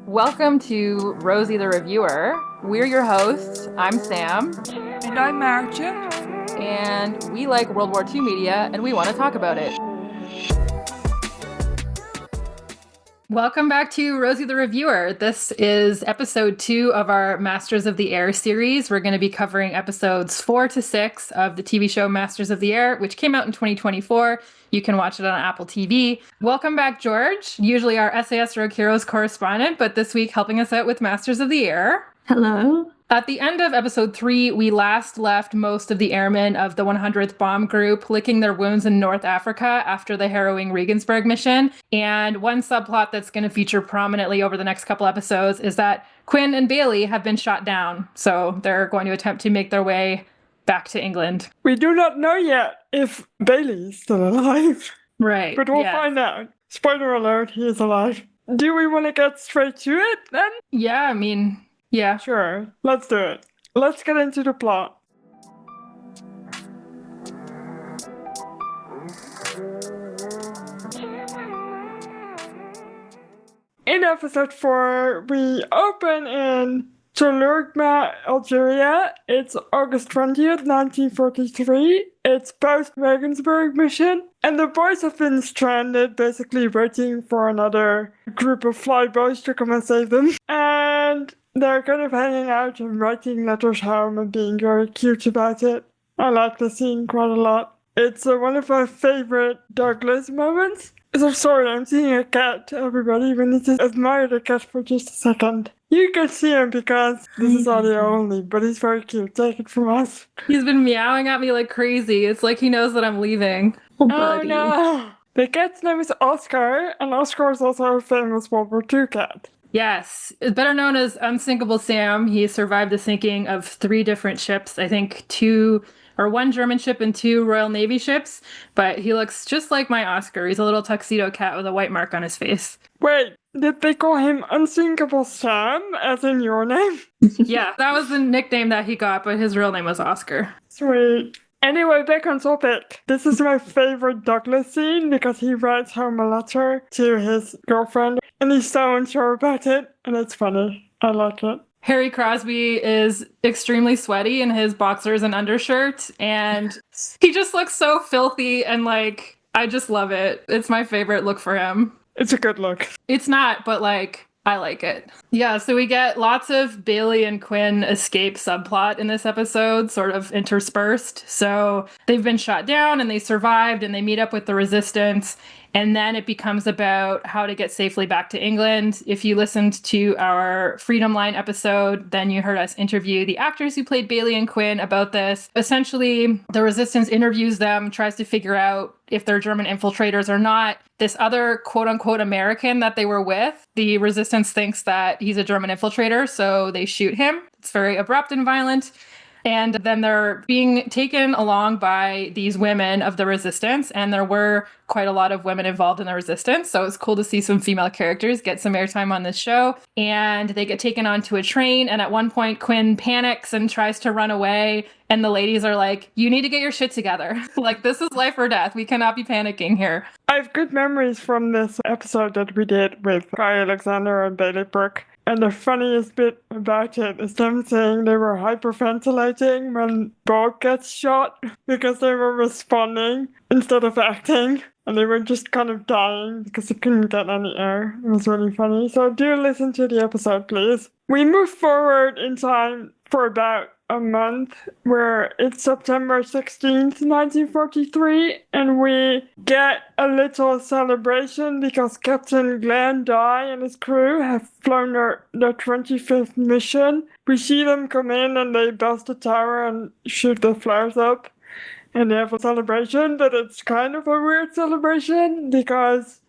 Welcome to Rosie the Reviewer. We're your hosts. I'm Sam, And I'm Marcia. and we like World War II media, and we want to talk about it. Welcome back to Rosie the Reviewer. This is episode 2 of our Masters of the Air series. We're going to be covering episodes 4 to 6 of the TV show Masters of the Air, which came out in 2024. You can watch it on Apple TV. Welcome back, George, usually our SAS Rogue Heroes correspondent, but this week helping us out with Masters of the Air. Hello. At the end of episode 3, we last left most of the airmen of the 100th Bomb Group licking their wounds in North Africa after the harrowing Regensburg mission. And one subplot that's going to feature prominently over the next couple episodes is that Quinn and Bailey have been shot down. So they're going to attempt to make their way back to England. We do not know yet if Bailey is still alive. Right. But we'll yeah. find out. Spoiler alert, he is alive. Do we want to get straight to it then? Yeah, I mean, yeah. Sure, let's do it. Let's get into the plot. In episode 4, we open in Tolourma, Algeria. It's August 20th, 1943. It's post-Regensburg mission. And the boys have been stranded, basically waiting for another group of flyboys to come and save them. And they're kind of hanging out and writing letters home and being very cute about it. I like the scene quite a lot. It's one of my favorite Douglas moments. So sorry, I'm seeing a cat, everybody. We need to admire the cat for just a second. You can see him because this is audio only, but he's very cute. Take it from us. He's been meowing at me like crazy. It's like he knows that I'm leaving. Oh, Oh buddy. no! The cat's name is Oscar, and Oscar is also a famous World War II cat. Yes, better known as Unsinkable Sam. He survived the sinking of 3 different ships. I think 1 German ship and 2 Royal Navy ships. But he looks just like my Oscar. He's a little tuxedo cat with a white mark on his face. Wait, did they call him Unsinkable Sam, as in your name? Yeah, that was the nickname that he got, but his real name was Oscar. Sweet. Anyway, back on topic. This is my favorite Douglas scene because he writes home a letter to his girlfriend and he's so unsure about it, and it's funny. I like it. Harry Crosby is extremely sweaty in his boxers and undershirt, and he just looks so filthy, and like, I just love it. It's my favorite look for him. It's a good look. It's not, but like, I like it. Yeah, so we get lots of Bailey and Quinn escape subplot in this episode, sort of interspersed. So they've been shot down and they survived and they meet up with the resistance. And then it becomes about how to get safely back to England. If you listened to our Freedom Line episode, then you heard us interview the actors who played Bailey and Quinn about this. Essentially, the resistance interviews them, tries to figure out if they're German infiltrators or not. This other quote-unquote American that they were with, the resistance thinks that he's a German infiltrator, so they shoot him. It's very abrupt and violent. And then they're being taken along by these women of the resistance. And there were quite a lot of women involved in the resistance. So it's cool to see some female characters get some airtime on this show. And they get taken onto a train. And at one point, Quinn panics and tries to run away. And the ladies are like, you need to get your shit together. Like, this is life or death. We cannot be panicking here. I have good memories from this episode that we did with Guy Alexander and Bailey Brooke. And the funniest bit about it is them saying they were hyperventilating when Bob gets shot because they were responding instead of acting. And they were just kind of dying because they couldn't get any air. It was really funny. So do listen to the episode, please. We move forward in time for about a month, where it's September 16th, 1943, and we get a little celebration because Captain Glenn Dye and his crew have flown their 25th mission. We see them come in and they bust the tower and shoot the flares up, and they have a celebration, but it's kind of a weird celebration because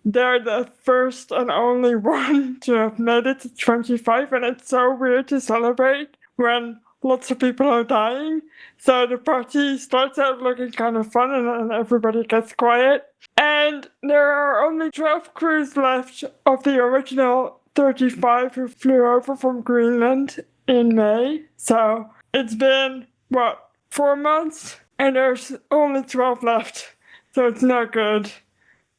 they're the first and only one to have made it to 25, and it's so weird to celebrate when lots of people are dying. So the party starts out looking kind of fun and everybody gets quiet. And there are only 12 crews left of the original 35 who flew over from Greenland in May. So it's been, 4 months? And there's only 12 left. So it's not good.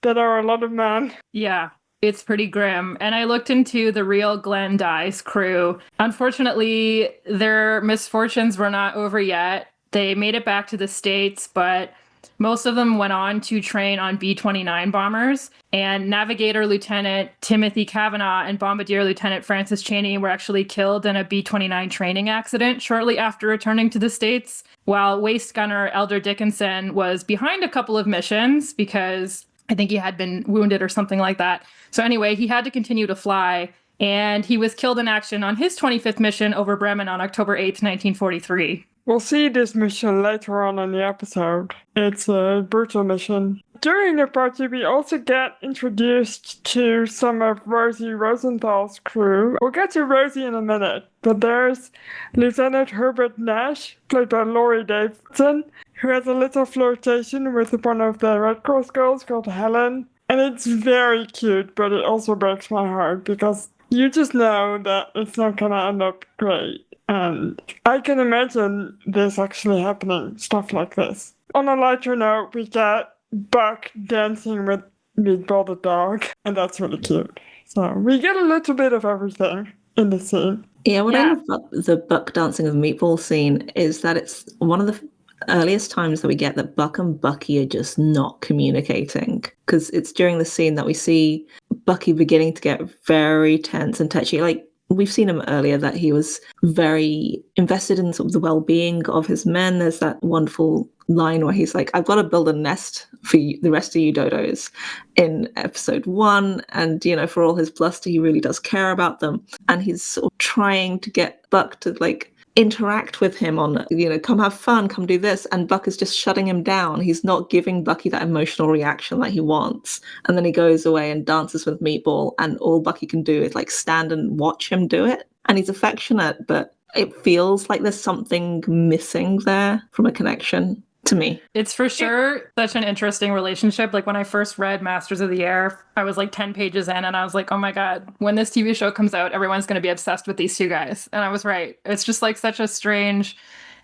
There are a lot of men. Yeah. It's pretty grim. And I looked into the real Glenn Dye's crew. Unfortunately, their misfortunes were not over yet. They made it back to the States, but most of them went on to train on B-29 bombers. And Navigator Lieutenant Timothy Kavanaugh and Bombardier Lieutenant Francis Cheney were actually killed in a B-29 training accident shortly after returning to the States, while Waist Gunner Elder Dickinson was behind a couple of missions because I think he had been wounded or something like that. So anyway, he had to continue to fly, and he was killed in action on his 25th mission over Bremen on October 8th, 1943. We'll see this mission later on in the episode. It's a brutal mission. During the party, we also get introduced to some of Rosie Rosenthal's crew. We'll get to Rosie in a minute, but there's Lieutenant Herbert Nash, played by Laurie Davidson, who has a little flirtation with one of the Red Cross girls called Helen. And it's very cute, but it also breaks my heart because you just know that it's not gonna end up great. And I can imagine this actually happening, stuff like this. On a lighter note, we get Buck dancing with Meatball the dog, and that's really cute. So we get a little bit of everything in the scene. Yeah, what I love about the Buck dancing with Meatball scene is that it's one of the earliest times that we get that Buck and Bucky are just not communicating, because it's during the scene that we see Bucky beginning to get very tense and touchy. Like, we've seen him earlier that he was very invested in sort of the well-being of his men. There's that wonderful line where he's like, I've got to build a nest for you, the rest of you dodos, in episode 1. And, you know, for all his bluster, he really does care about them. And he's sort of trying to get Buck to, like, interact with him on, you know, come have fun, come do this. And Buck is just shutting him down. He's not giving Bucky that emotional reaction that he wants. And then he goes away and dances with Meatball, and all Bucky can do is like stand and watch him do it. And he's affectionate, but it feels like there's something missing there from a connection to me. It's for sure such an interesting relationship. Like, when I first read Masters of the Air, I was like 10 pages in and I was like, oh my God, when this TV show comes out, everyone's going to be obsessed with these two guys. And I was right. It's just like such a strange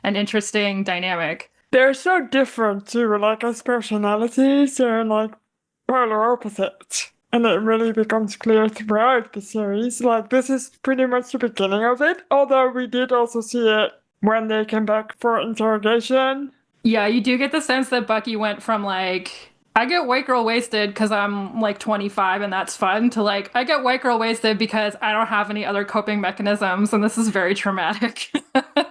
and interesting dynamic. They're so different too, like as personalities, they're like polar opposites. And it really becomes clear throughout the series. Like, this is pretty much the beginning of it, although we did also see it when they came back for interrogation. Yeah, you do get the sense that Bucky went from like, I get white girl wasted because I'm like 25 and that's fun, to like, I get white girl wasted because I don't have any other coping mechanisms and this is very traumatic.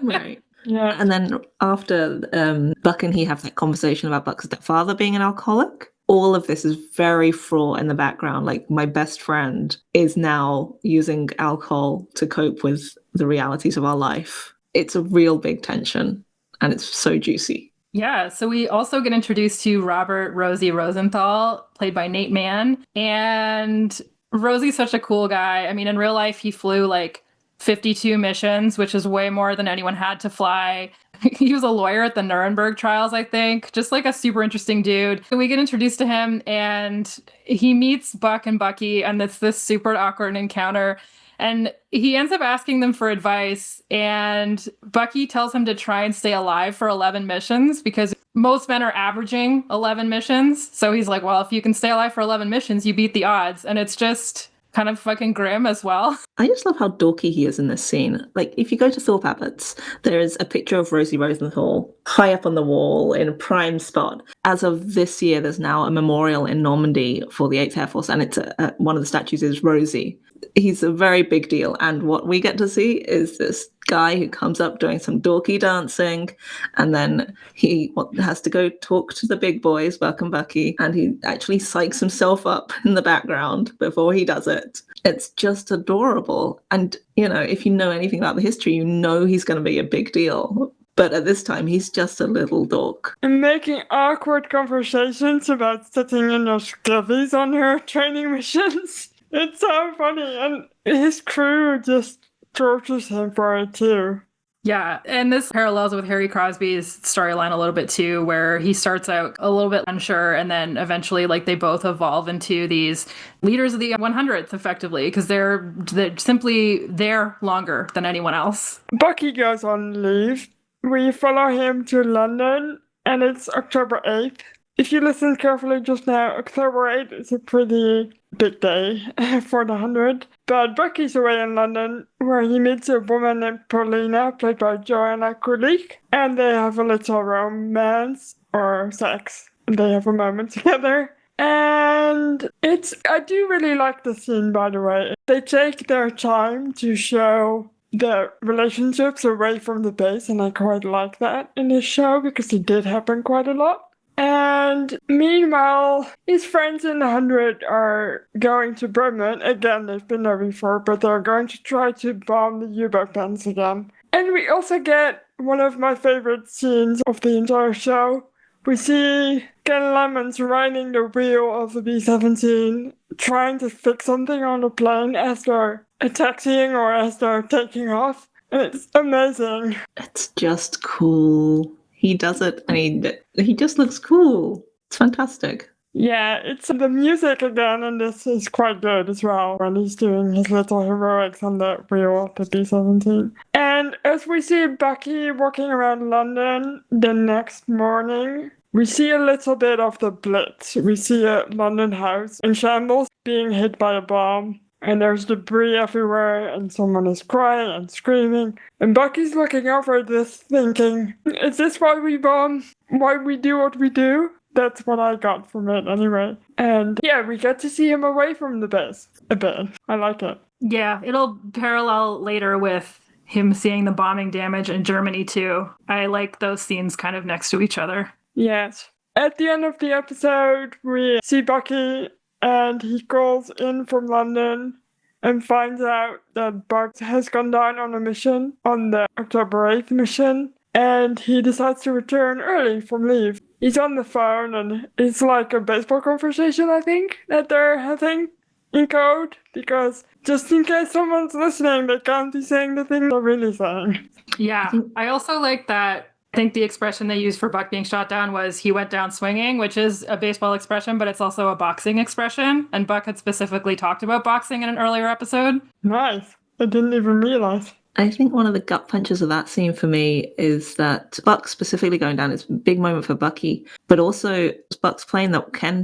Right. Yeah. And then after Buck and he have that conversation about Buck's stepfather being an alcoholic, all of this is very fraught in the background. Like, my best friend is now using alcohol to cope with the realities of our life. It's a real big tension and it's so juicy. Yeah, so we also get introduced to Robert Rosie Rosenthal, played by Nate Mann. And Rosie's such a cool guy. I mean, in real life, he flew like 52 missions, which is way more than anyone had to fly. He was a lawyer at the Nuremberg trials, I think. Just like a super interesting dude. We get introduced to him and he meets Buck and Bucky, and it's this super awkward encounter. And he ends up asking them for advice, and Bucky tells him to try and stay alive for 11 missions because most men are averaging 11 missions. So he's like, well, if you can stay alive for 11 missions, you beat the odds. And it's just kind of fucking grim as well. I just love how dorky he is in this scene. Like, if you go to Thorpe Abbott's, there is a picture of Rosie Rosenthal high up on the wall in a prime spot. As of this year, there's now a memorial in Normandy for the 8th Air Force, and it's one of the statues is Rosie. He's a very big deal, and what we get to see is this guy who comes up doing some dorky dancing, and then he has to go talk to the big boys, Buck and Bucky, and he actually psychs himself up in the background before he does it. It's just adorable. And, you know, if you know anything about the history, you know he's going to be a big deal. But at this time, he's just a little dork. And making awkward conversations about sitting in your skivvies on her training missions. It's so funny. And his crew just tortures him for it too. Yeah, and this parallels with Harry Crosby's storyline a little bit too, where he starts out a little bit unsure and then eventually like they both evolve into these leaders of the 100ths effectively because they're simply there longer than anyone else. Bucky goes on leave. We follow him to London and it's October 8th. if you listen carefully just now, October 8th is a pretty big day for the 100. But Bucky's away in London, where he meets a woman named Paulina, played by Joanna Kulik, and they have a little romance or sex. They have a moment together. And I do really like the scene, by the way. They take their time to show the relationships away from the base, and I quite like that in this show because it did happen quite a lot. And meanwhile, his friends in the 100 are going to Bremen. Again, they've been there before, but they're going to try to bomb the U-boat pens again. And we also get one of my favorite scenes of the entire show. We see Ken Lemons riding the wheel of the B-17, trying to fix something on the plane as they're taxiing or as they're taking off. And it's amazing. It's just cool. He does it and he just looks cool. It's fantastic. Yeah, it's the music again, and this is quite good as well when he's doing his little heroics on the wheel of the B-17. And as we see Bucky walking around London the next morning, we see a little bit of the Blitz. We see a London house in shambles being hit by a bomb. And there's debris everywhere, and someone is crying and screaming. And Bucky's looking over this thinking, is this why we bomb? Why we do what we do? That's what I got from it anyway. And yeah, we get to see him away from the base a bit. I like it. Yeah, it'll parallel later with him seeing the bombing damage in Germany too. I like those scenes kind of next to each other. Yes. At the end of the episode, we see Bucky and he calls in from London and finds out that Buck has gone down on a mission, on the October 8th mission, and he decides to return early from leave. He's on the phone and it's like a baseball conversation, I think, that they're having in code, because just in case someone's listening, they can't be saying the thing they're really saying. Yeah, I also like that. I think the expression they used for Buck being shot down was he went down swinging, which is a baseball expression, but it's also a boxing expression. And Buck had specifically talked about boxing in an earlier episode. Nice. I didn't even realize. I think one of the gut punches of that scene for me is that Buck specifically going down is a big moment for Bucky, but also Buck's plane that Ken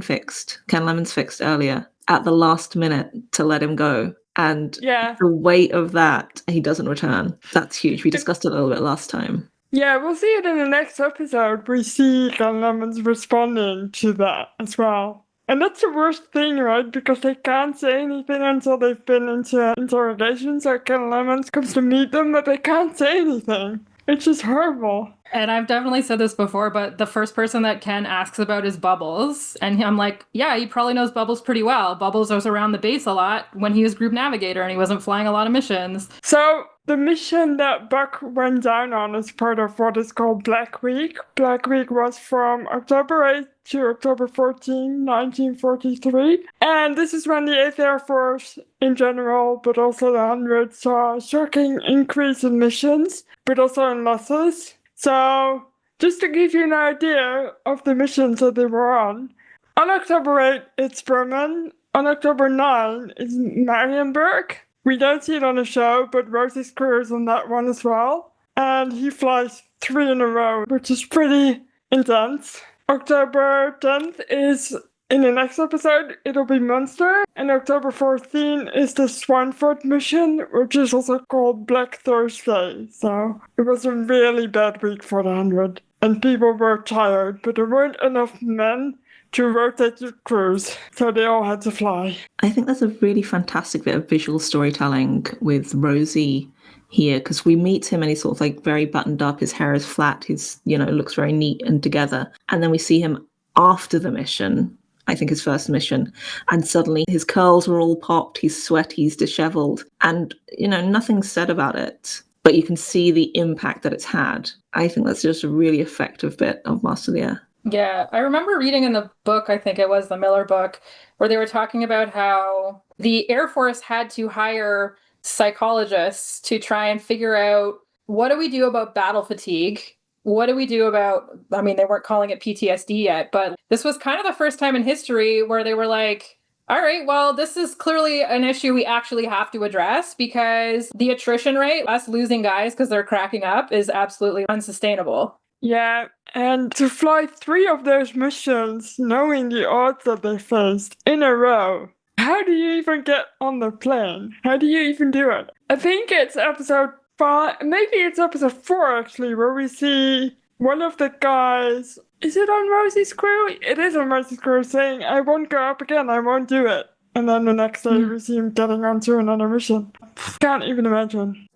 Lemons fixed earlier at the last minute to let him go. And the weight of that, he doesn't return. That's huge. We discussed it a little bit last time. Yeah, we'll see it in the next episode. We see Ken Lemons responding to that as well. And that's the worst thing, right? Because they can't say anything until they've been into interrogation. So Ken Lemons comes to meet them, but they can't say anything. It's just horrible. And I've definitely said this before, but the first person that Ken asks about is Bubbles. And I'm like, yeah, he probably knows Bubbles pretty well. Bubbles was around the base a lot when he was group navigator and he wasn't flying a lot of missions. So the mission that Buck went down on is part of what is called Black Week. Black Week was from October 8th to October 14, 1943. And this is when the 8th Air Force in general, but also the 100, saw a shocking increase in missions, but also in losses. So just to give you an idea of the missions that they were on October 8, it's Bremen. On October 9, it's Marienburg. We don't see it on the show, but Rosie's crew is on that one as well. And he flies 3 in a row, which is pretty intense. October 10th is, in the next episode, it'll be Munster. And October 14th is the Schweinfurt mission, which is also called Black Thursday. So it was a really bad week for the 100. And people were tired, but there weren't enough men to rotate the crews, so they all had to fly. I think there's a really fantastic bit of visual storytelling with Rosie here, because we meet him and he's sort of like very buttoned up, his hair is flat, he's, looks very neat and together. And then we see him after the mission, I think his first mission, and suddenly his curls are all popped, he's sweaty, he's disheveled, and, nothing's said about it. But you can see the impact that it's had. I think that's just a really effective bit of Master of the Air. Yeah, I remember reading in the book, I think it was the Miller book, where they were talking about how the Air Force had to hire psychologists to try and figure out, what do we do about battle fatigue? What do we do about, they weren't calling it PTSD yet, but this was kind of the first time in history where they were like, all right, well, this is clearly an issue we actually have to address, because the attrition rate, us losing guys because they're cracking up, is absolutely unsustainable. Yeah, And to fly 3 of those missions, knowing the odds that they faced in a row, how do you even get on the plane? How do you even do it? I think it's episode 5, maybe it's episode 4 actually, where we see one of the guys, is it on Rosie's crew? It is on Rosie's crew, saying, I won't go up again, I won't do it. And then the next day we see him getting onto another mission. Can't even imagine.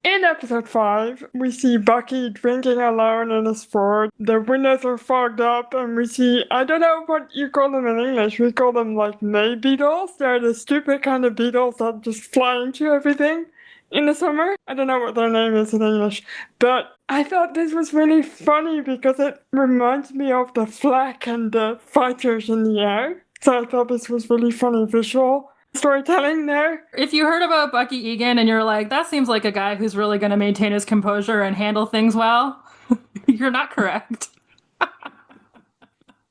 In episode 5, we see Bucky drinking alone in his fort. The windows are fogged up, and we see, I don't know what you call them in English, we call them like May beetles. They're the stupid kind of beetles that just fly into everything in the summer. I don't know what their name is in English, but I thought this was really funny because it reminds me of the flak and the fighters in the air. So I thought this was really funny visual storytelling there. If you heard about Bucky Egan and you're like, that seems like a guy who's really going to maintain his composure and handle things well, you're not correct.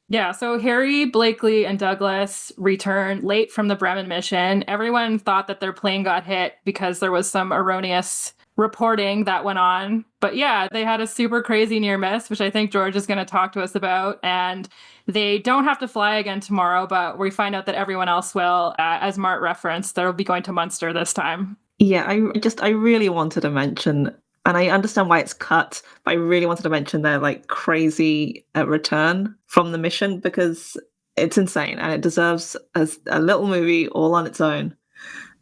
Yeah, so Harry, Blakely, and Douglas return late from the Bremen mission. Everyone thought that their plane got hit because there was some erroneous reporting that went on. But yeah, they had a super crazy near miss, which I think George is going to talk to us about. And they don't have to fly again tomorrow, but we find out that everyone else will. As Mart referenced, they'll be going to Munster this time. Yeah, I really wanted to mention, and I understand why it's cut, but I really wanted to mention their like crazy return from the mission because it's insane and it deserves a little movie all on its own.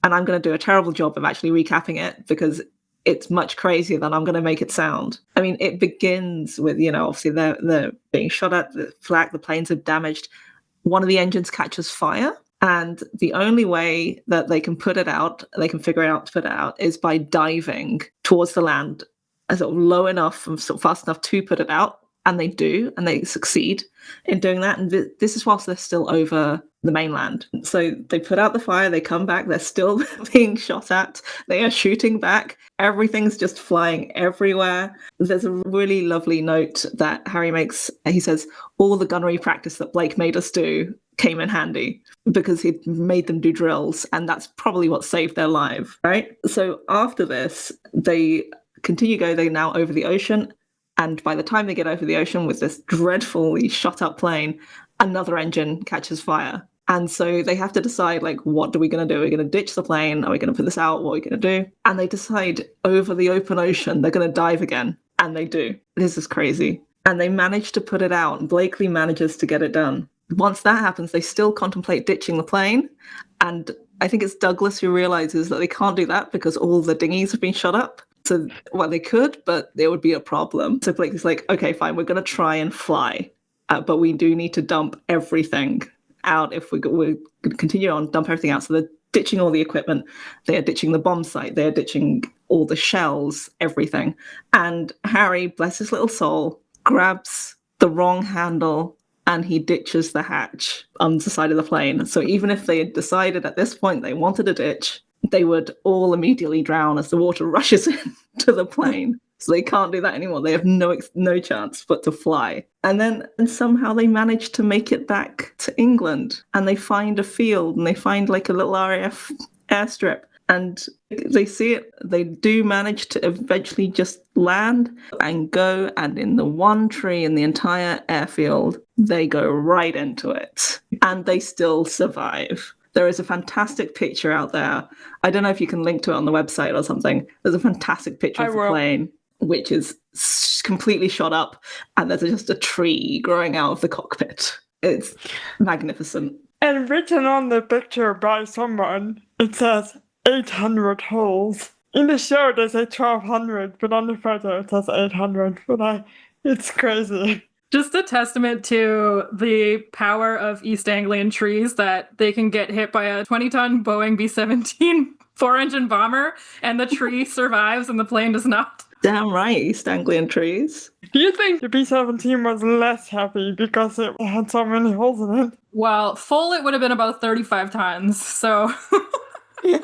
And I'm going to do a terrible job of actually recapping it because it's much crazier than I'm going to make it sound. I mean, it begins with, obviously they're being shot at, the flak, the planes are damaged. One of the engines catches fire. And the only way that they can put it out, they can figure out to put it out, is by diving towards the land sort of low enough and sort of fast enough to put it out. And they do, and they succeed in doing that. And this is whilst they're still over the mainland. So they put out the fire, they come back, they're still being shot at, they are shooting back, everything's just flying everywhere. There's a really lovely note that Harry makes. He says, all the gunnery practice that Blake made us do came in handy because he'd made them do drills, and that's probably what saved their life, right? So after this, they continue go, they're now over the ocean. And by the time they get over the ocean with this dreadfully shot up plane, another engine catches fire. And so they have to decide, like, what are we going to do? Are we going to ditch the plane? Are we going to put this out? What are we going to do? And they decide over the open ocean, they're going to dive again. And they do. This is crazy. And they manage to put it out. Blakely manages to get it done. Once that happens, they still contemplate ditching the plane. And I think it's Douglas who realizes that they can't do that because all the dinghies have been shot up. So, well, they could, but there would be a problem. So Blakely's like, okay, fine, we're going to try and fly. But we do need to dump everything out if we're going to continue on, dump everything out. So they're ditching all the equipment. They are ditching the bomb site. They are ditching all the shells, everything. And Harry, bless his little soul, grabs the wrong handle and he ditches the hatch on the side of the plane. So even if they had decided at this point they wanted a ditch, they would all immediately drown as the water rushes into the plane. So they can't do that anymore. They have no chance but to fly. And somehow they manage to make it back to England. And they find a field and they find like a little RAF airstrip. And they see it. They do manage to eventually just land and go. And in the one tree in the entire airfield, they go right into it. And they still survive. There is a fantastic picture out there. I don't know if you can link to it on the website or something. There's a fantastic picture of the plane, which is completely shot up, and there's just a tree growing out of the cockpit. It's magnificent. And written on the picture by someone, it says 800 holes. In the show, they say 1,200, but on the photo, it says 800. But it's crazy. Just a testament to the power of East Anglian trees that they can get hit by a 20-ton Boeing B-17 4-engine bomber and the tree survives and the plane does not. Damn right, East Anglian trees. Do you think the B-17 was less happy because it had so many holes in it? Well, full it would have been about 35 tons, so... Yeah.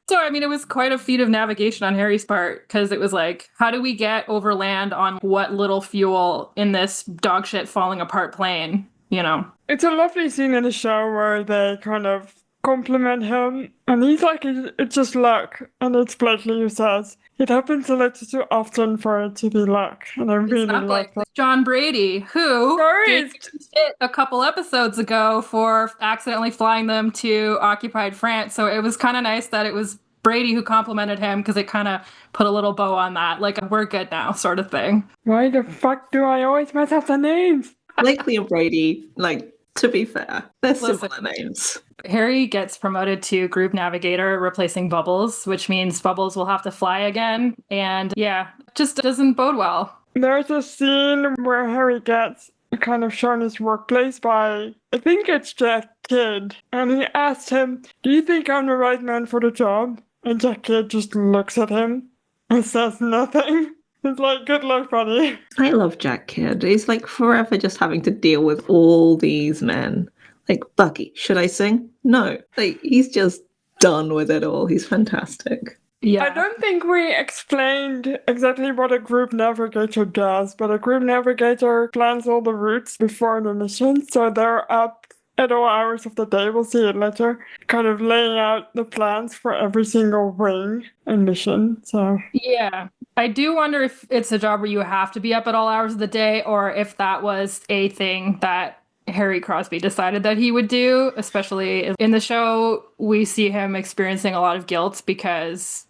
So, I mean, it was quite a feat of navigation on Harry's part, because it was like, how do we get overland on what little fuel in this dogshit falling apart plane, you know? It's a lovely scene in the show where they kind of compliment him, and he's like, it's just luck, and it's Blakely who says, it happens a little too often for it to be luck, and I really not like Blake, that. John Brady, who Sorry, gave shit a couple episodes ago for accidentally flying them to occupied France. So it was kind of nice that it was Brady who complimented him, because it kind of put a little bow on that, like, we're good now sort of thing. Why the fuck do I always mess up the names? Blakely and Brady, like, to be fair, they're Listen. similar names. Harry gets promoted to group navigator, replacing Bubbles, which means Bubbles will have to fly again. And yeah, just doesn't bode well. There's a scene where Harry gets kind of shown his workplace by, I think it's Jack Kidd, and he asked him, do you think I'm the right man for the job? And Jack Kidd just looks at him and says nothing. It's like, good luck, buddy. I love Jack Kidd. He's like forever just having to deal with all these men. Like, Bucky, should I sing? No. Like, he's just done with it all. He's fantastic. Yeah. I don't think we explained exactly what a group navigator does, but a group navigator plans all the routes before the mission, so they're up at all hours of the day, we'll see it later, kind of laying out the plans for every single wing and mission. So Yeah. I do wonder if it's a job where you have to be up at all hours of the day, or if that was a thing that Harry Crosby decided that he would do. Especially in the show, we see him experiencing a lot of guilt because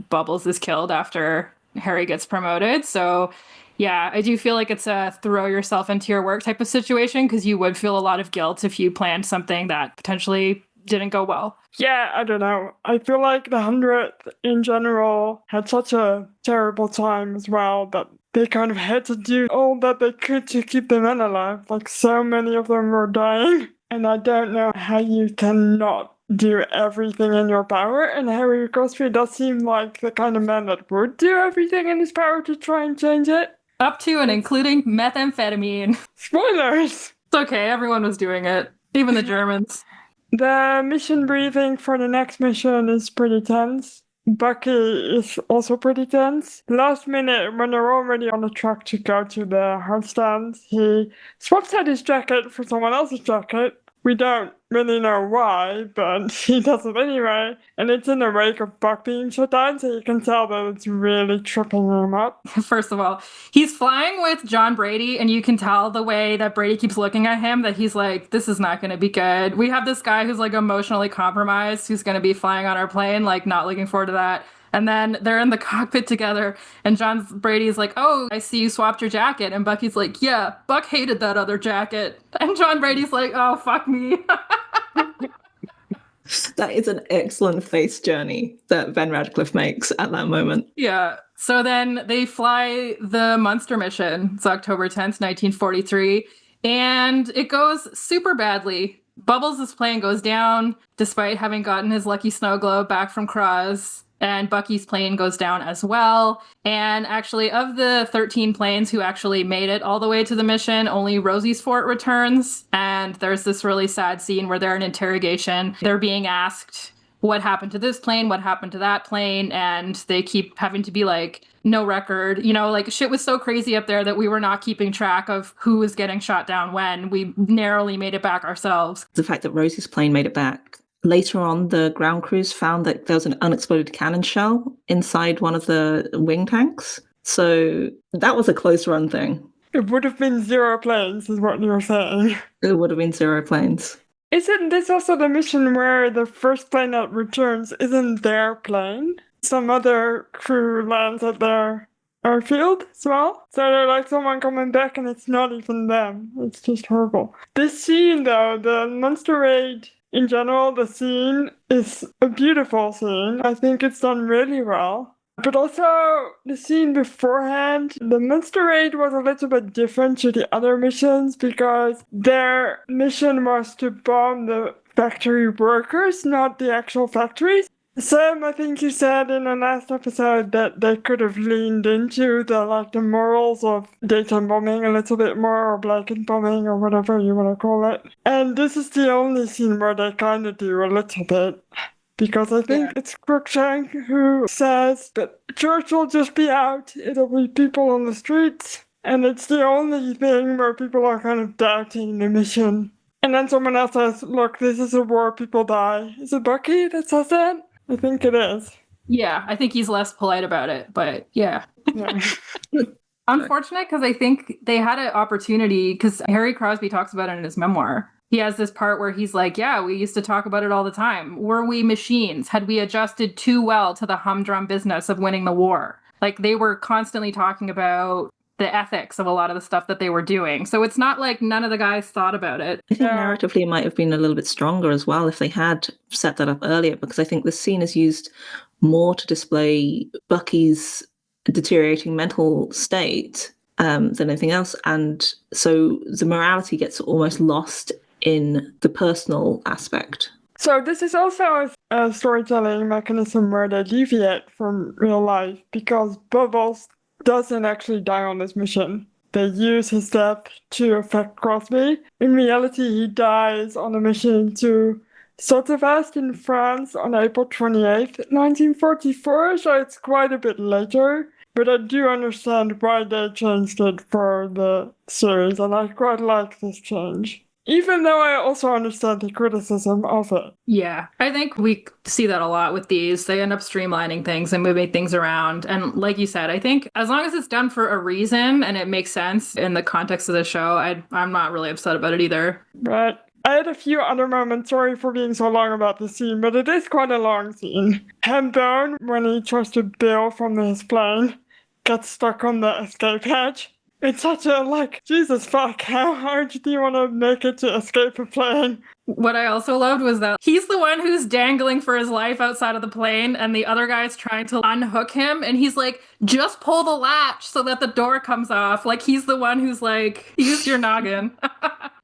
Bubbles is killed after Harry gets promoted. So yeah, I do feel like it's a throw yourself into your work type of situation, because you would feel a lot of guilt if you planned something that potentially didn't go well. yeah, I don't know. I feel like the 100th in general had such a terrible time as well that they kind of had to do all that they could to keep the men alive. Like, so many of them were dying, and I don't know how you cannot do everything in your power. And Harry Crosby does seem like the kind of man that would do everything in his power to try and change it. Up to and including methamphetamine. Spoilers! It's okay, everyone was doing it, even the Germans. The mission briefing for the next mission is pretty tense. Bucky is also pretty tense. Last minute, when they're already on the truck to go to the hard stand, he swaps out his jacket for someone else's jacket. We don't really know why, but he does it anyway. And it's in the wake of Buck being shut down, so you can tell that it's really tripping him up. First of all, he's flying with John Brady, and you can tell the way that Brady keeps looking at him that he's like, this is not going to be good. We have this guy who's like emotionally compromised, who's going to be flying on our plane, like not looking forward to that. And then they're in the cockpit together, and John Brady's like, oh, I see you swapped your jacket. And Bucky's like, yeah, Buck hated that other jacket. And John Brady's like, oh, fuck me. That is an excellent face journey that Ben Radcliffe makes at that moment. Yeah. So then they fly the Munster mission. It's October 10th, 1943. And it goes super badly. Bubbles' plane goes down despite having gotten his lucky snow globe back from Cross. And Bucky's plane goes down as well. And actually, of the 13 planes who actually made it all the way to the mission, only Rosie's fort returns. And there's this really sad scene where they're in interrogation. They're being asked what happened to this plane, what happened to that plane, and they keep having to be like, no record. You know, like, shit was so crazy up there that we were not keeping track of who was getting shot down when. We narrowly made it back ourselves. The fact that Rosie's plane made it back. Later on, the ground crews found that there was an unexploded cannon shell inside one of the wing tanks. So that was a close run thing. It would have been 0 planes, is what you're saying. It would have been 0 planes. Isn't this also the mission where the first plane that returns isn't their plane? Some other crew lands at their airfield as well. So they're like someone coming back and it's not even them. It's just horrible. This scene though, the Munster raid in general, the scene is a beautiful scene. I think it's done really well. But also, the scene beforehand, the Munster raid was a little bit different to the other missions because their mission was to bomb the factory workers, not the actual factories. Sam, I think you said in the last episode that they could have leaned into the morals of daytime bombing a little bit more, or blanket bombing, or whatever you want to call it. And this is the only scene where they kind of do a little bit. Because I think it's Crookshank who says that church will just be out, it'll be people on the streets. And it's the only thing where people are kind of doubting the mission. And then someone else says, look, this is a war, people die. Is it Bucky that says that? I think it is. Yeah, I think he's less polite about it, but yeah. Yeah. Unfortunate, because I think they had an opportunity, because Harry Crosby talks about it in his memoir. He has this part where he's like, yeah, we used to talk about it all the time. Were we machines? Had we adjusted too well to the humdrum business of winning the war? Like, they were constantly talking about the ethics of a lot of the stuff that they were doing. So it's not like none of the guys thought about it. I think narratively it might have been a little bit stronger as well if they had set that up earlier, because I think this scene is used more to display Bucky's deteriorating mental state than anything else. And so the morality gets almost lost in the personal aspect. So this is also a storytelling mechanism where they deviate from real life, because Bubbles doesn't actually die on this mission. They use his death to affect Crosby. In reality, he dies on a mission to Sottevest in France on April 28th, 1944, so it's quite a bit later. But I do understand why they changed it for the series, and I quite like this change. Even though I also understand the criticism of it. Yeah, I think we see that a lot with these. They end up streamlining things and moving things around. And like you said, I think as long as it's done for a reason and it makes sense in the context of the show, I'm not really upset about it either. Right. I had a few other moments, sorry for being so long about the scene, but it is quite a long scene. Hambone, when he tries to bail from his plane, gets stuck on the escape hatch. It's such a, Jesus fuck, how hard do you want to make it to escape a plane? What I also loved was that he's the one who's dangling for his life outside of the plane, and the other guy's trying to unhook him, and he's like, just pull the latch so that the door comes off. Like, he's the one who's like, use your noggin.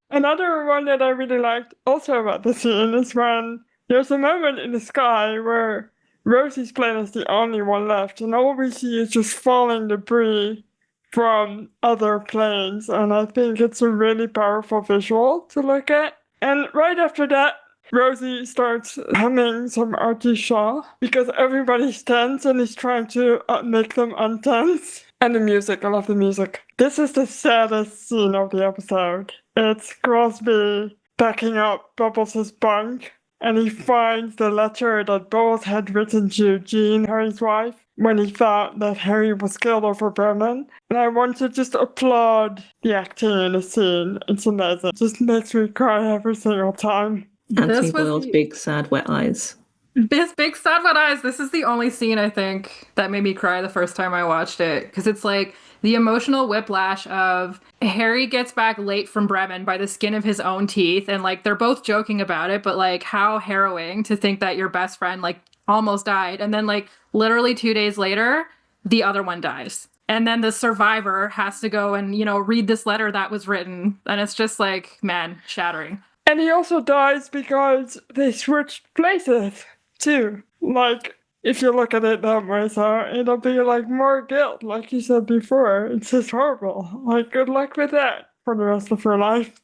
Another one that I really liked also about the scene is when there's a moment in the sky where Rosie's plane is the only one left, and all we see is just falling debris from other planes, and I think it's a really powerful visual to look at. And right after that, Rosie starts humming some Artie Shaw because everybody's tense and he's trying to make them untense. And the music, I love the music. This is the saddest scene of the episode. It's Crosby packing up Bubbles' bunk, and he finds the letter that Bubbles had written to Jean, Harry's wife, when he thought that Harry was killed over Bremen. And I want to just applaud the acting in the scene. It's amazing. It just makes me cry every single time. Anthony Boyle's big, sad, wet eyes. This big sad wet eyes. This is the only scene I think that made me cry the first time I watched it, because it's like the emotional whiplash of Harry gets back late from Bremen by the skin of his own teeth, and like they're both joking about it, but like how harrowing to think that your best friend like almost died, and then like literally 2 days later the other one dies, and then the survivor has to go and, you know, read this letter that was written, and it's just like, man, shattering. And he also dies because they switched places too. Like, if you look at it that way, so it'll be like more guilt, like you said before. It's just horrible. Like, good luck with that for the rest of your life.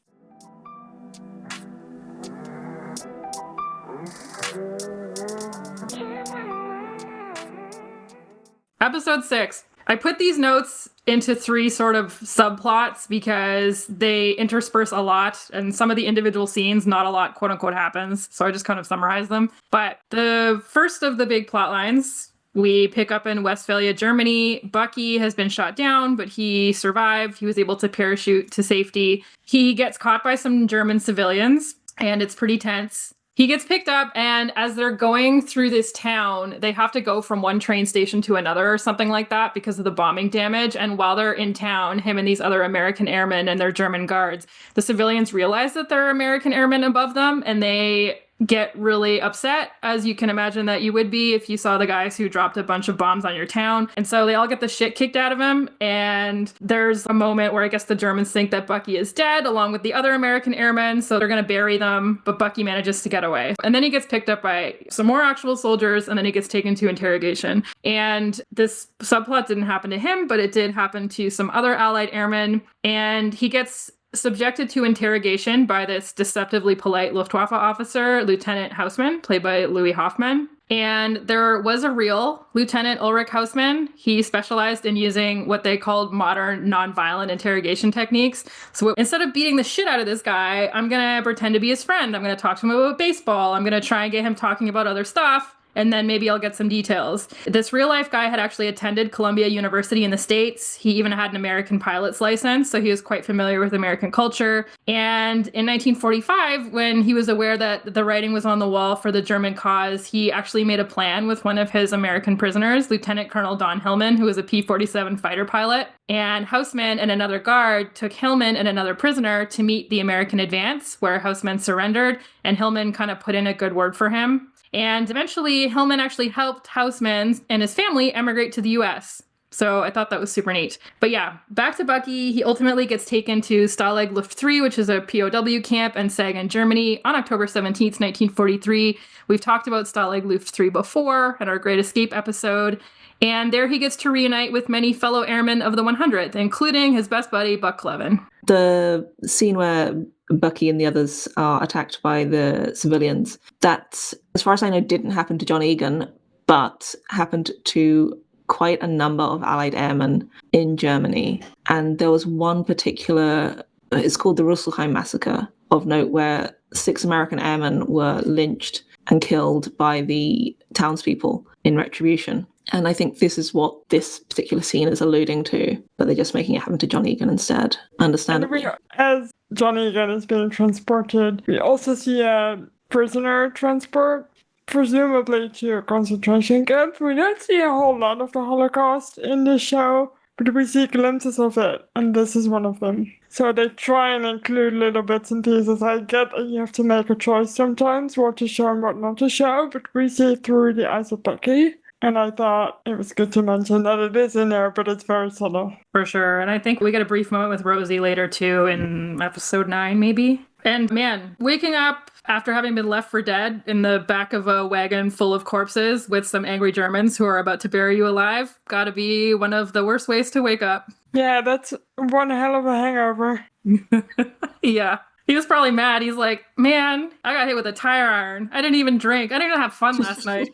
Episode 6. I put these notes into 3 sort of subplots because they intersperse a lot, and some of the individual scenes, not a lot, quote unquote, happens. So I just kind of summarize them. But the first of the big plot lines, we pick up in Westphalia, Germany. Bucky has been shot down, but he survived. He was able to parachute to safety. He gets caught by some German civilians, and it's pretty tense. He gets picked up, and as they're going through this town, they have to go from one train station to another or something like that because of the bombing damage. And while they're in town, him and these other American airmen and their German guards, the civilians realize that there are American airmen above them, and they get really upset, as you can imagine that you would be if you saw the guys who dropped a bunch of bombs on your town. And so they all get the shit kicked out of him, and there's a moment where I guess the Germans think that Bucky is dead along with the other American airmen, so they're gonna bury them, but Bucky manages to get away. And then he gets picked up by some more actual soldiers, and then he gets taken to interrogation. And this subplot didn't happen to him, but it did happen to some other Allied airmen, and he gets subjected to interrogation by this deceptively polite Luftwaffe officer, Lieutenant Hausmann, played by Louis Hoffman. And there was a real Lieutenant Ulrich Hausmann. He specialized in using what they called modern nonviolent interrogation techniques. So instead of beating the shit out of this guy, I'm going to pretend to be his friend. I'm going to talk to him about baseball. I'm going to try and get him talking about other stuff. And then maybe I'll get some details. This real life guy had actually attended Columbia University in the States. He even had an American pilot's license, so he was quite familiar with American culture. And in 1945, when he was aware that the writing was on the wall for the German cause, he actually made a plan with one of his American prisoners, Lieutenant Colonel Don Hillman, who was a P-47 fighter pilot. And Hausmann and another guard took Hillman and another prisoner to meet the American advance, where Hausmann surrendered, and Hillman kind of put in a good word for him. And eventually, Hillman actually helped Hausmann and his family emigrate to the US. So I thought that was super neat. But yeah, back to Bucky. He ultimately gets taken to Stalag Luft 3, which is a POW camp in Sagan, Germany, on October 17th, 1943. We've talked about Stalag Luft 3 before in our Great Escape episode. And there he gets to reunite with many fellow airmen of the 100th, including his best buddy, Buck Clevin. The scene where Bucky and the others are attacked by the civilians, that, as far as I know, didn't happen to John Egan, but happened to quite a number of Allied airmen in Germany. And there was one particular, it's called the Rüsselsheim Massacre, of note, where 6 American airmen were lynched and killed by the townspeople in retribution. And I think this is what this particular scene is alluding to, but they're just making it happen to John Egan instead. Understandably. As John Egan is being transported, we also see a prisoner transport, presumably to a concentration camp. We don't see a whole lot of the Holocaust in this show, but we see glimpses of it, and this is one of them. So they try and include little bits and pieces. I get that you have to make a choice sometimes, what to show and what not to show, but we see it through the eyes of Bucky. And I thought it was good to mention that it is in there, but it's very subtle. For sure. And I think we get a brief moment with Rosie later, too, in episode 9, maybe. And man, waking up after having been left for dead in the back of a wagon full of corpses with some angry Germans who are about to bury you alive, gotta be one of the worst ways to wake up. Yeah, that's one hell of a hangover. Yeah. He was probably mad. He's like, man, I got hit with a tire iron. I didn't even drink. I didn't even have fun last night.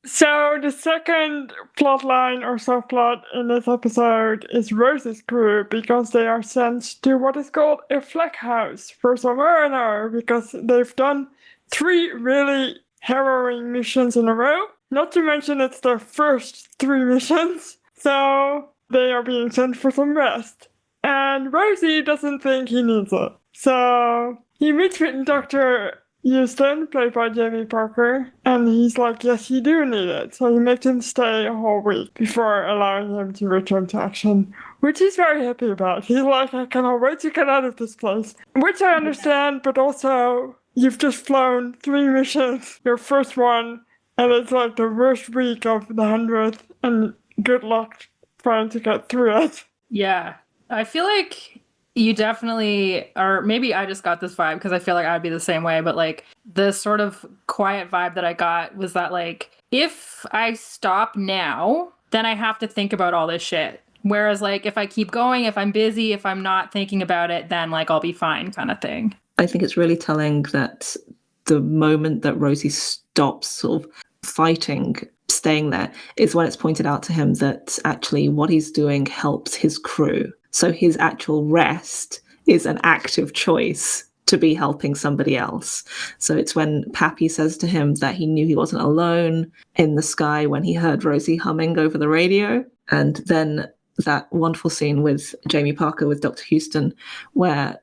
So the second plot line or subplot in this episode is Rosie's crew, because they are sent to what is called a flag house for some R&R, because they've done 3 really harrowing missions in a row. Not to mention it's their first 3 missions, so they are being sent for some rest. And Rosie doesn't think he needs it. So he meets with Dr. Houston, played by Jamie Parker, and he's like, yes, you do need it. So he makes him stay a whole week before allowing him to return to action, which he's very happy about. He's like, I cannot wait to get out of this place. Which I understand, but also, you've just flown 3 missions, your first one, and it's like the worst week of the 100th, and good luck trying to get through it. Yeah. I feel like you definitely, or maybe I just got this vibe because I feel like I'd be the same way, but like the sort of quiet vibe that I got was that like, if I stop now, then I have to think about all this shit. Whereas like, if I keep going, if I'm busy, if I'm not thinking about it, then like I'll be fine kind of thing. I think it's really telling that the moment that Rosie stops sort of fighting, staying there, is when it's pointed out to him that actually what he's doing helps his crew. So his actual rest is an active choice to be helping somebody else. So it's when Pappy says to him that he knew he wasn't alone in the sky when he heard Rosie humming over the radio. And then that wonderful scene with Jamie Parker with Dr. Houston, where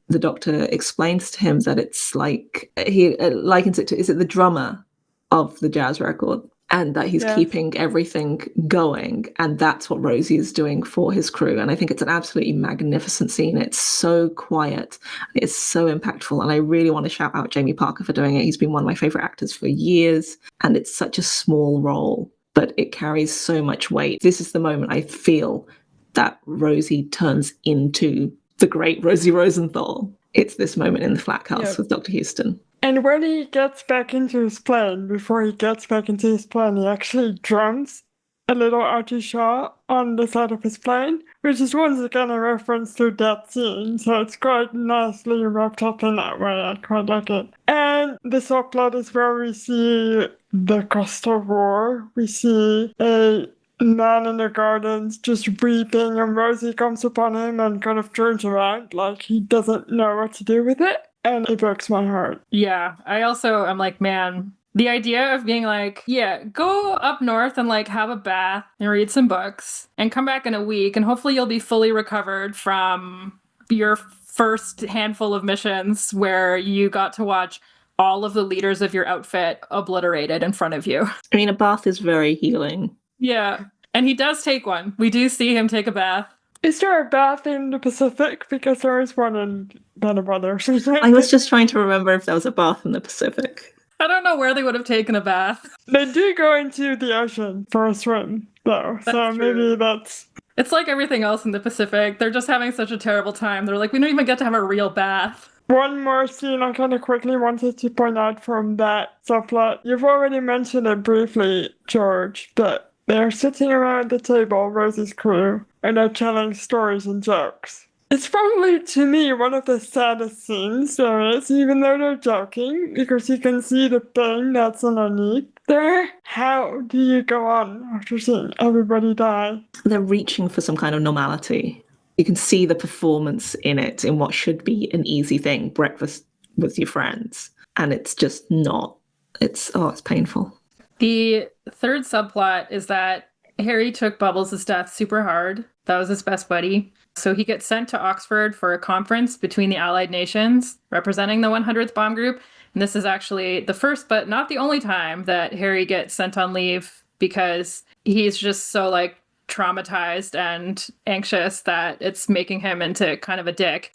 the doctor explains to him that it's like, he likens it to, is it the drummer of the jazz record? And that he's keeping everything going. And that's what Rosie is doing for his crew. And I think it's an absolutely magnificent scene. It's so quiet. It's so impactful. And I really want to shout out Jamie Parker for doing it. He's been one of my favorite actors for years. And it's such a small role, but it carries so much weight. This is the moment I feel that Rosie turns into the great Rosie Rosenthal. It's this moment in the flat house with Dr. Houston. And when he gets back into his plane, before he gets back into his plane, he actually drums a little Artie Shaw on the side of his plane, which is once again a reference to that scene, so it's quite nicely wrapped up in that way. I quite like it. And the subplot is where we see the Coastal War. We see a man in the gardens just weeping, and Rosie comes upon him and kind of turns around like he doesn't know what to do with it. And it breaks my heart. Yeah, I also am like, man, the idea of being like, yeah, go up north and like have a bath and read some books and come back in a week and hopefully you'll be fully recovered from your first handful of missions where you got to watch all of the leaders of your outfit obliterated in front of you. I mean, a bath is very healing. Yeah. And he does take one. We do see him take a bath. Is there a bath in the Pacific? Because there is one in Band Brothers. I was just trying to remember if there was a bath in the Pacific. I don't know where they would have taken a bath. They do go into the ocean for a swim, though. So maybe that's... It's like everything else in the Pacific. They're just having such a terrible time. They're like, we don't even get to have a real bath. One more scene I kind of quickly wanted to point out from that subplot. You've already mentioned it briefly, George, but they're sitting around the table, Rosie's crew, and they're telling stories and jokes. It's probably, to me, one of the saddest scenes there is, even though they're joking, because you can see the pain that's underneath there. How do you go on after seeing everybody die? They're reaching for some kind of normality. You can see the performance in it, in what should be an easy thing, breakfast with your friends. And it's just not. It's painful. The third subplot is that Harry took Bubbles' death super hard. That was his best buddy. So he gets sent to Oxford for a conference between the Allied nations representing the 100th bomb group. And this is actually the first, but not the only time that Harry gets sent on leave because he's just so like traumatized and anxious that it's making him into kind of a dick.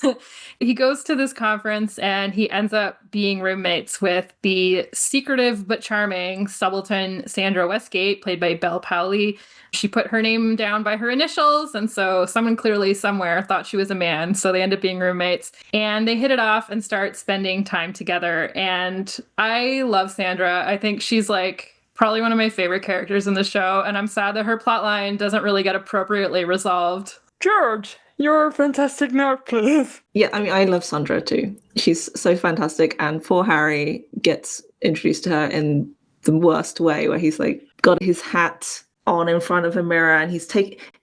He goes to this conference and he ends up being roommates with the secretive but charming subaltern Sandra Westgate, played by Belle Powley. She put her name down by her initials, and so someone clearly somewhere thought she was a man, so they end up being roommates. And they hit it off and start spending time together. And I love Sandra. I think she's like probably one of my favorite characters in the show, and I'm sad that her plotline doesn't really get appropriately resolved. George, your fantastic note, please. Yeah, I mean, I love Sandra too. She's so fantastic, and poor Harry gets introduced to her in the worst way, where he's like got his hat on in front of a mirror and he's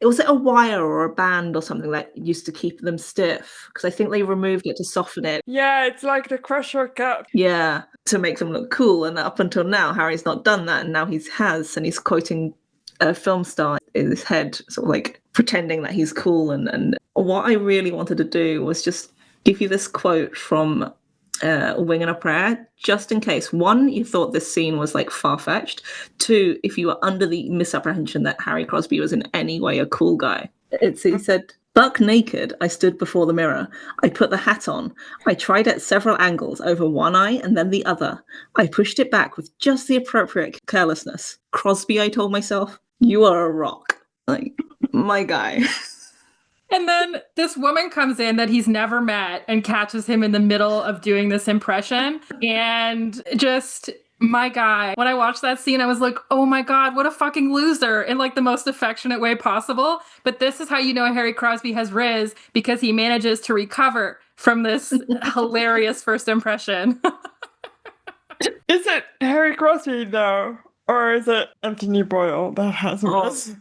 was it a wire or a band or something that used to keep them stiff? Because I think they removed it to soften it. Yeah, it's like the Crusher Cup. Yeah, to make them look cool. And up until now, Harry's not done that. And now he has, and he's quoting a film star in his head, sort of like pretending that he's cool. And what I really wanted to do was just give you this quote from Wing and a Prayer, just in case. One, you thought this scene was like far-fetched. Two, if you were under the misapprehension that Harry Crosby was in any way a cool guy. He said, "Buck naked, I stood before the mirror. I put the hat on. I tried at several angles, over one eye and then the other. I pushed it back with just the appropriate carelessness. Crosby, I told myself, you are a rock." Like, my guy. And then this woman comes in that he's never met and catches him in the middle of doing this impression. And just, my guy, when I watched that scene, I was like, oh my God, what a fucking loser, in like the most affectionate way possible. But this is how you know Harry Crosby has riz, because he manages to recover from this hilarious first impression. Is it Harry Crosby, though? Or is it Anthony Boyle that has riz?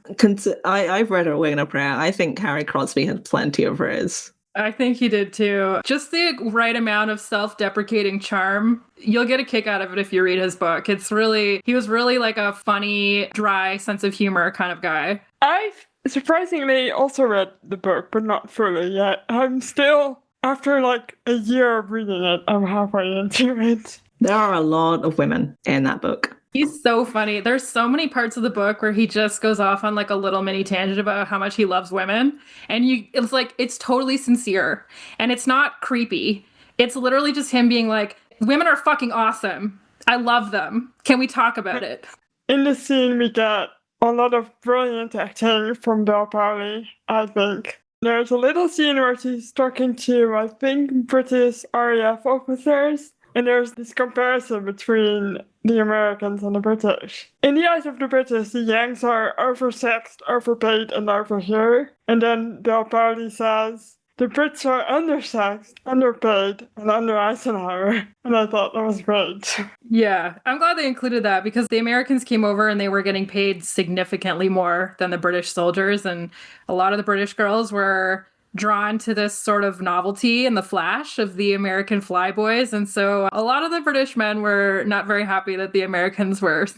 I've read A Wing and a Prayer. I think Harry Crosby has plenty of riz. I think he did too. Just the right amount of self-deprecating charm. You'll get a kick out of it if you read his book. He was really like a funny, dry sense of humor kind of guy. I've surprisingly also read the book, but not fully yet. I'm still, after like a year of reading it, I'm halfway into it. There are a lot of women in that book. He's so funny. There's so many parts of the book where he just goes off on like a little mini tangent about how much he loves women. And it's like, it's totally sincere and it's not creepy. It's literally just him being like, women are fucking awesome. I love them. Can we talk about it? In the scene, we get a lot of brilliant acting from Belle Powley, I think. There's a little scene where she's talking to, I think, British RAF officers. And there's this comparison between the Americans and the British. In the eyes of the British, the Yanks are oversexed, overpaid, and overhere. And then Belle Powley says, the Brits are undersexed, underpaid, and under Eisenhower. And I thought that was great. Yeah, I'm glad they included that because the Americans came over and they were getting paid significantly more than the British soldiers. And a lot of the British girls were drawn to this sort of novelty and the flash of the American flyboys. And so a lot of the British men were not very happy that the Americans were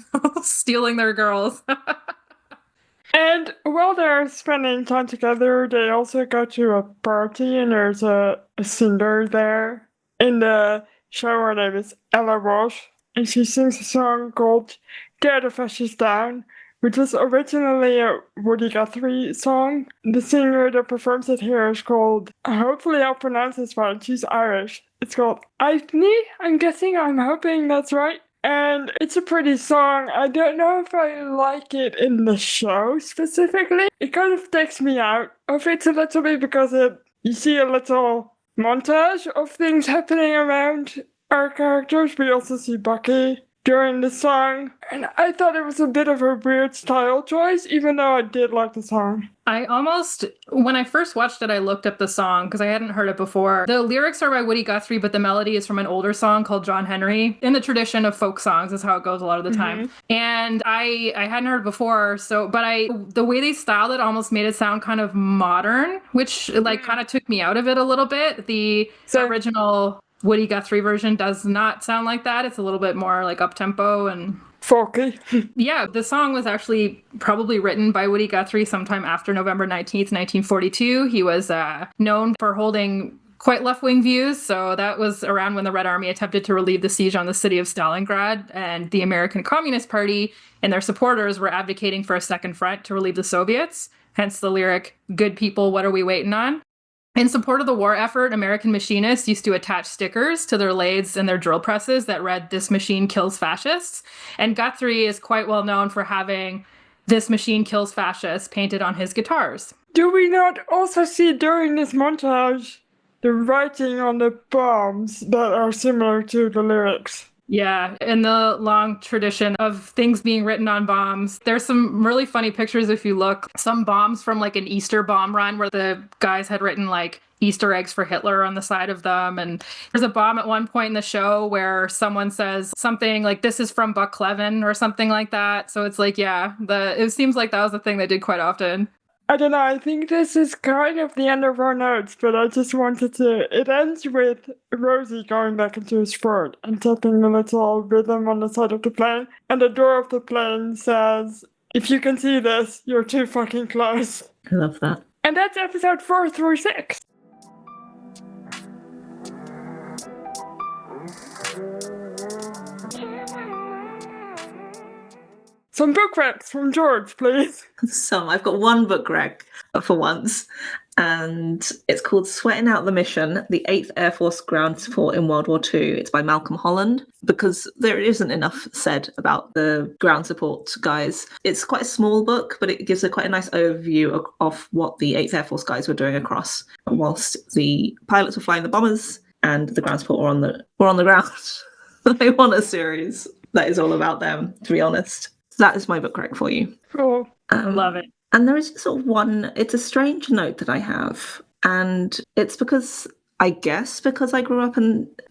stealing their girls. And while they're spending time together, they also go to a party, and there's a singer there. In the show, her name is Ella Walsh, and she sings a song called Tear the Fascists Down, which was originally a Woody Guthrie song. The singer that performs it here is called, hopefully I'll pronounce this right, she's Irish. It's called Aithne, I'm guessing, I'm hoping that's right. And it's a pretty song. I don't know if I like it in the show specifically. It kind of takes me out of it a little bit because you see a little montage of things happening around our characters. We also see Bucky during the song. And I thought it was a bit of a weird style choice, even though I did like the song. When I first watched it, I looked up the song because I hadn't heard it before. The lyrics are by Woody Guthrie, but the melody is from an older song called John Henry. In the tradition of folk songs is how it goes a lot of the time. And I hadn't heard it before, the way they styled it almost made it sound kind of modern, which kind of took me out of it a little bit. The original Woody Guthrie version does not sound like that. It's a little bit more like up-tempo and folky. Yeah, the song was actually probably written by Woody Guthrie sometime after November 19th, 1942. He was known for holding quite left-wing views, so that was around when the Red Army attempted to relieve the siege on the city of Stalingrad, and the American Communist Party and their supporters were advocating for a second front to relieve the Soviets, hence the lyric, "Good people, what are we waiting on?" In support of the war effort, American machinists used to attach stickers to their lathes and their drill presses that read, "This machine kills fascists." And Guthrie is quite well known for having "This machine kills fascists" painted on his guitars. Do we not also see during this montage the writing on the bombs that are similar to the lyrics? Yeah, in the long tradition of things being written on bombs, there's some really funny pictures if you look. Some bombs from like an Easter bomb run where the guys had written like Easter eggs for Hitler on the side of them. And there's a bomb at one point in the show where someone says something like, "This is from Buck Clevin" or something like that. So it's like, yeah, it seems like that was the thing they did quite often. I don't know, I think this is kind of the end of our notes, but I just wanted to... It ends with Rosie going back into his fort and tapping the little rhythm on the side of the plane, and the door of the plane says, "If you can see this, you're too fucking close." I love that. And that's episode 4 through 6. Some book recs from George, please. So I've got one book rec for once, and it's called Sweating Out the Mission, the 8th Air Force Ground Support in World War II. It's by Malcolm Holland, because there isn't enough said about the ground support guys. It's quite a small book, but it gives quite a nice overview of what the 8th Air Force guys were doing across, whilst the pilots were flying the bombers and the ground support were on the ground. I want a series that is all about them, to be honest. So that is my book rec for you. Cool. Love it. And there is sort of it's a strange note that I have. And it's because I grew up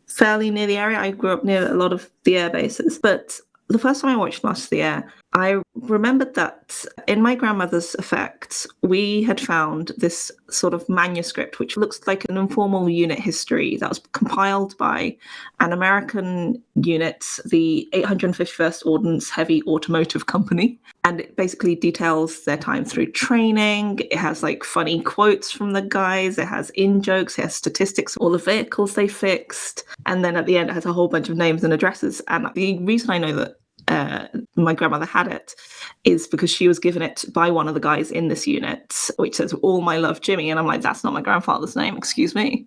fairly near the area. I grew up near a lot of the air bases. But the first time I watched Masters of the Air, I remembered that in my grandmother's effects, we had found this sort of manuscript, which looks like an informal unit history that was compiled by an American unit, the 851st Ordnance Heavy Automotive Company. And it basically details their time through training. It has like funny quotes from the guys. It has in-jokes. It has statistics, all the vehicles they fixed. And then at the end, it has a whole bunch of names and addresses. And the reason I know that my grandmother had it is because she was given it by one of the guys in this unit, which says, "All my love, Jimmy." And I'm like, that's not my grandfather's name, excuse me.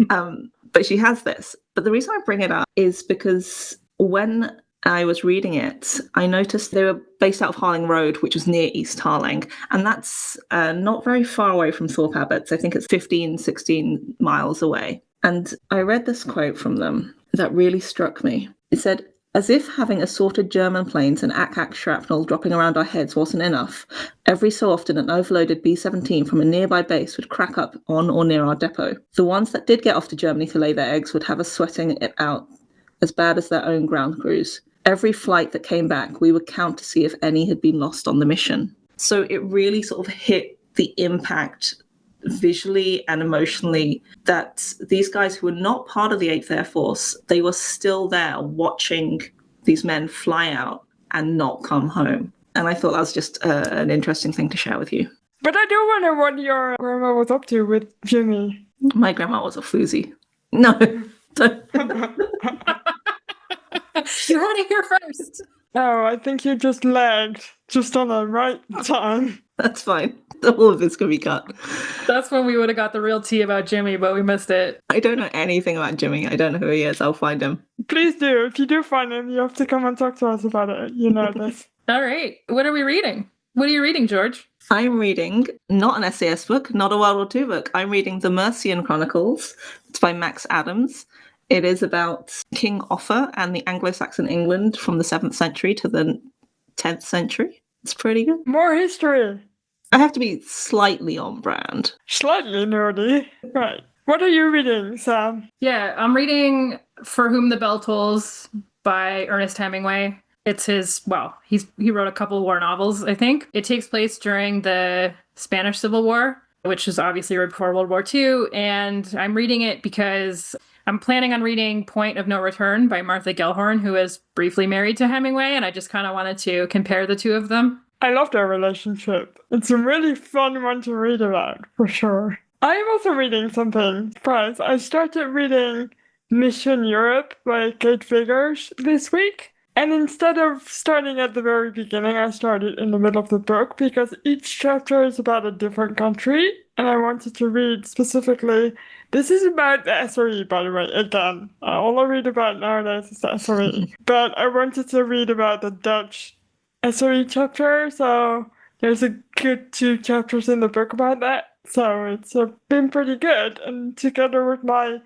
But she has this. But the reason I bring it up is because when I was reading it, I noticed they were based out of Harling Road, which was near East Harling. And that's not very far away from Thorpe Abbotts. I think it's 15, 16 miles away. And I read this quote from them that really struck me. It said, As if having assorted German planes and ack-ack shrapnel dropping around our heads wasn't enough, every so often an overloaded B-17 from a nearby base would crack up on or near our depot. The ones that did get off to Germany to lay their eggs would have us sweating it out as bad as their own ground crews. Every flight that came back, we would count to see if any had been lost on the mission. So it really sort of hit the impact visually and emotionally that these guys who were not part of the 8th Air Force, they were still there watching these men fly out and not come home. And I thought that was just an interesting thing to share with you. But I do wonder what your grandma was up to with Jimmy. My grandma was a floozy. No. You heard it here first. Oh, I think you just lagged just on the right time. That's fine. All of this can be cut. That's when we would have got the real tea about Jimmy, but we missed it. I don't know anything about Jimmy. I don't know who he is. I'll find him. Please do. If you do find him, you have to come and talk to us about it. You know this. All right. What are we reading? What are you reading, George? I'm reading not an SAS book, not a World War II book. I'm reading The Mercian Chronicles. It's by Max Adams. It is about King Offa and the Anglo-Saxon England from the 7th century to the 10th century. It's pretty good. More history. I have to be slightly on brand. Slightly nerdy. Right. What are you reading, Sam? Yeah, I'm reading For Whom the Bell Tolls by Ernest Hemingway. It's his, he wrote a couple war novels, I think. It takes place during the Spanish Civil War, which is obviously right before World War II. And I'm reading it because I'm planning on reading Point of No Return by Martha Gellhorn, who is briefly married to Hemingway. And I just kind of wanted to compare the two of them. I love their relationship. It's a really fun one to read about, for sure. I'm also reading something. Surprise. I started reading Mission Europe by Kate Figures this week. And instead of starting at the very beginning, I started in the middle of the book because each chapter is about a different country. And I wanted to read specifically. This is about the SRE, by the way, again. All I read about nowadays is the SRE. But I wanted to read about the Dutch SRE chapter, so there's a good 2 chapters in the book about that. So it's been pretty good. And together with my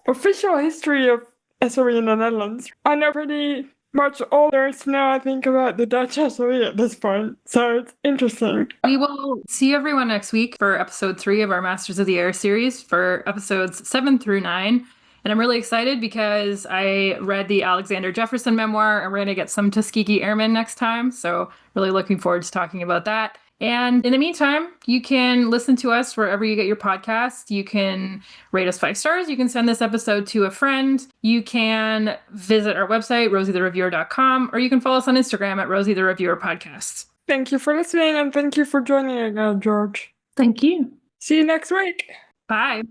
official history of SRE in the Netherlands, I know pretty much all there is to know, I think, about the Dutch SRE at this point. So it's interesting. We will see everyone next week for episode 3 of our Masters of the Air series for episodes 7 through 9. And I'm really excited because I read the Alexander Jefferson memoir and we're going to get some Tuskegee Airmen next time. So really looking forward to talking about that. And in the meantime, you can listen to us wherever you get your podcasts. You can rate us 5 stars. You can send this episode to a friend. You can visit our website, rosietheReviewer.com, or you can follow us on Instagram at Rosie the Reviewer Podcast. Thank you for listening and thank you for joining again, George. Thank you. See you next week. Bye.